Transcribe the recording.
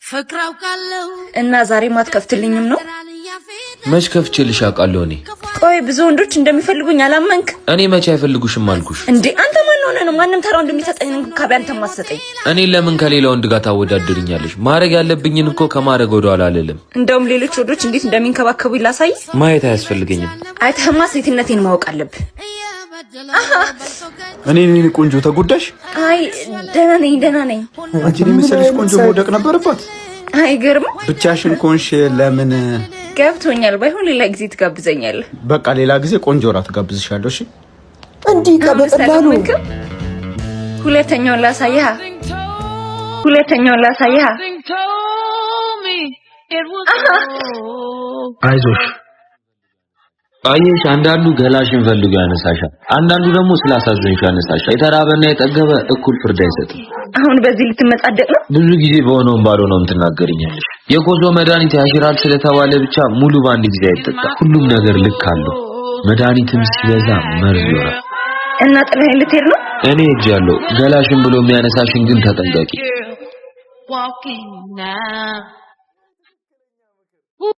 ፍቅራው ካለው እና ዛሬ ማትከፍትልኝም ነው መች ከፍቼልሽ አውቃለሁ እኔ ቆይ ብዙ ወንዶች እንደሚፈልጉኝ አላመንክ እኔ መች አይፈልጉሽም አልኩሽ እንዴ አንተ ማን ሆነ ነው ማንንም ተራው እንደሚሰጠኝ እንካብ አንተ ማሰጠኝ እኔ ለምን ከሌላ ወንድ ጋር ታወዳድርኛለሽ ማረግ ያለብኝን እኮ ከማረግ ወደኋላ አልልም እንደውም ሌሎች ወንዶች እንዴት እንደሚንከባከቡ ይላሳይ ማየት አያስፈልገኝም አይተህማ ሴትነቴን ማወቅ አለብህ እኔ ቆንጆ ተጎዳሽ አይ ደህና ነኝ አንቺ ለምሳሌሽ ቆንጆ መውደቅ ነበርባት አይገርም ብቻሽን ኮንሽ ለምን ገብቶኛል ባይሆን ሌላ ጊዜ ትጋብዘኛለህ በቃ ሌላ ጊዜ ቆንጆ ራት ጋብዝሻለሁ እሺ እንዴ ከበቀላሉ ሁለተኛውን ላሳይህ አይዞሽ አየሽ አንዳንዱ ገላሽን ፈልጎ ያነሳሻል አንዳንዱ ደግሞ ስላሳዘንሽ ያነሳሻል የተራበና የጠገበ እኩል ፍርድ አይሰጥም አሁን በዚህ ልትመጻደቅ ነው ብዙ ጊዜ በሆነው ባልሆነው ትናገሪኛለሽ የኮሶ መድኃኒት ያሽራል ስለተባለ ብቻ ሙሉ ባንድ ጊዜ አይጠጣ ሁሉም ነገር ልክ አለው መድኃኒትም ሲበዛ መርዝ ይሆናል እና ጥለኸኝ ልትሄድ ነው እኔ እጃለሁ ገላሽን ብሎ የሚያነሳሽን ግን ተጠንቀቂ walking now